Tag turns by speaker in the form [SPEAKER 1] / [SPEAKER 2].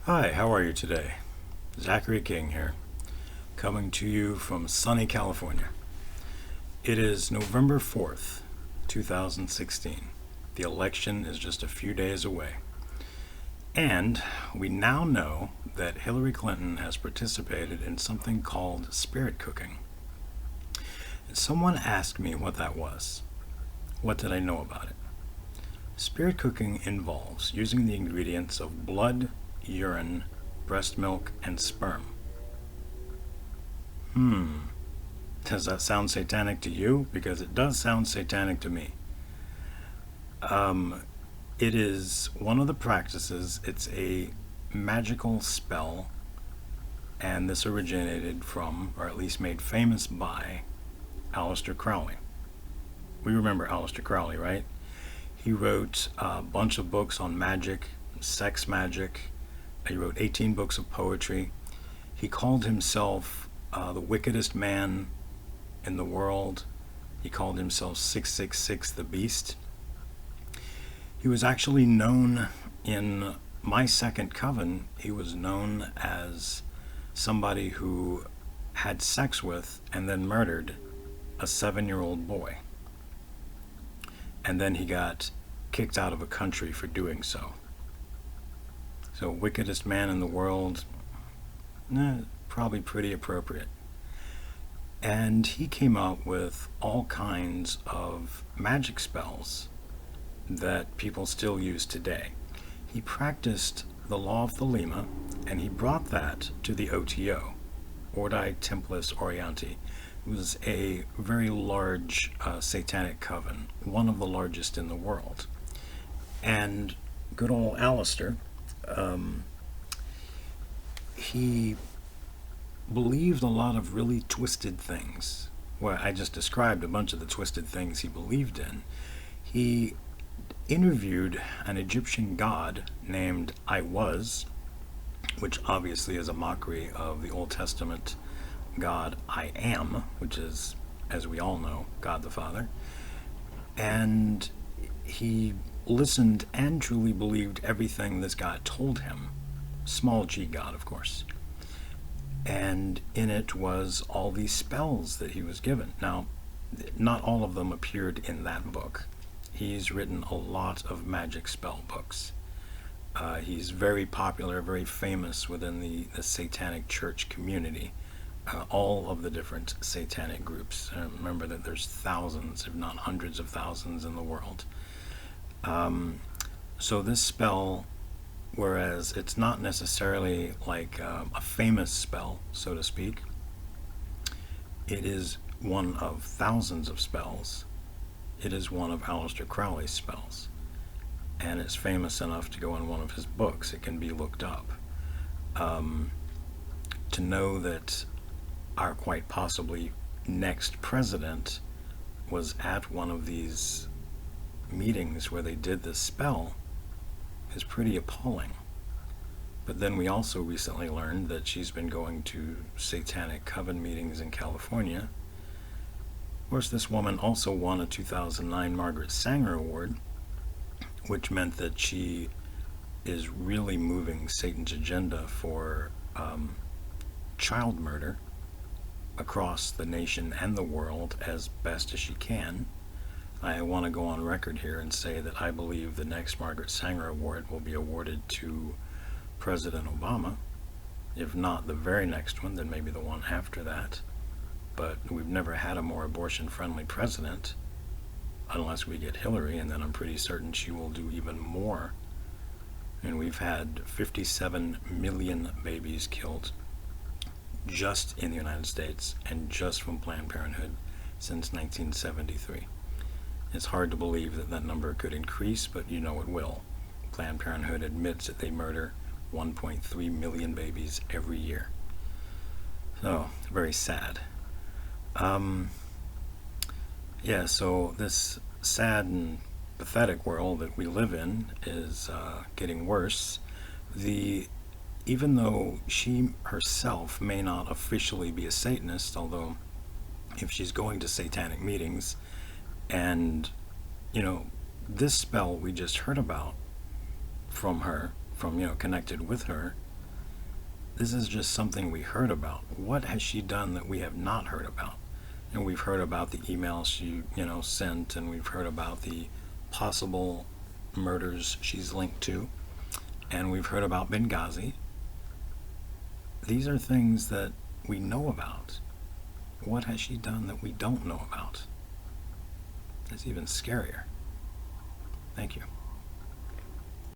[SPEAKER 1] Hi, how are you today? Zachary King here, coming to you from sunny California. It is November 4th, 2016. The election is just a few days away. And we now know that Hillary Clinton has participated in something called spirit cooking. Someone asked me what that was. What did I know about it? Spirit cooking involves using the ingredients of blood, urine, breast milk, and sperm. Hmm, does that sound satanic to you? Because it does sound satanic to me. Um, it is one of the practices, it's a magical spell, and this originated from, or at least made famous by, Aleister Crowley. We remember Aleister Crowley, right? He wrote a bunch of books on magic, sex magic. He wrote 18 books of poetry. He called himself the wickedest man in the world. He called himself 666 the Beast. He was actually known in My Second Coven, he was known as somebody who had sex with and then murdered a 7-year-old boy. And then he got kicked out of a country for doing so. So, wickedest man in the world, probably pretty appropriate. And he came up with all kinds of magic spells that people still use today. He practiced the law of Thelema, and he brought that to the OTO, Ordi Templis Orientis. It was a very large satanic coven, one of the largest in the world. And good old Alistair, um, he believed a lot of really twisted things. Well, I just described a bunch of the twisted things he believed in. He interviewed an Egyptian god named I Was, which obviously is a mockery of the Old Testament God I Am, which is, as we all know, God the Father. And he listened and truly believed everything this God told him. Small g God, of course. And in it was all these spells that he was given. Now, not all of them appeared in that book. He's written a lot of magic spell books. He's very popular, very famous within the satanic church community. All of the different satanic groups. Remember that there's thousands, if not hundreds of thousands in the world. So this spell, whereas it's not necessarily like a famous spell, so to speak, it is one of thousands of spells. It is one of Aleister Crowley's spells, and it's famous enough to go in one of his books. It can be looked up. To know that our quite possibly next president was at one of these meetings where they did this spell is pretty appalling. But then we also recently learned that she's been going to satanic coven meetings in California. Of course, this woman also won a 2009 Margaret Sanger Award, which meant that she is really moving Satan's agenda for child murder across the nation and the world as best as she can. I want to go on record here and say that I believe the next Margaret Sanger Award will be awarded to President Obama. If not the very next one, then maybe the one after that. But we've never had a more abortion-friendly president, unless we get Hillary, and then I'm pretty certain she will do even more. And we've had 57 million babies killed just in the United States and just from Planned Parenthood since 1973. It's hard to believe that that number could increase, but you know it will. Planned Parenthood admits that they murder 1.3 million babies every year. So, very sad. Yeah, so this sad and pathetic world that we live in is getting worse. The Even though she herself may not officially be a Satanist, although if she's going to satanic meetings, and you know, this spell we just heard about from her, from connected with her, This is just something we heard about. What has she done that we have not heard about? And we've heard about the emails she, sent, and we've heard about the possible murders she's linked to, and we've heard about Benghazi. These are things that we know about. What has she done that we don't know about? That's even scarier. Thank you.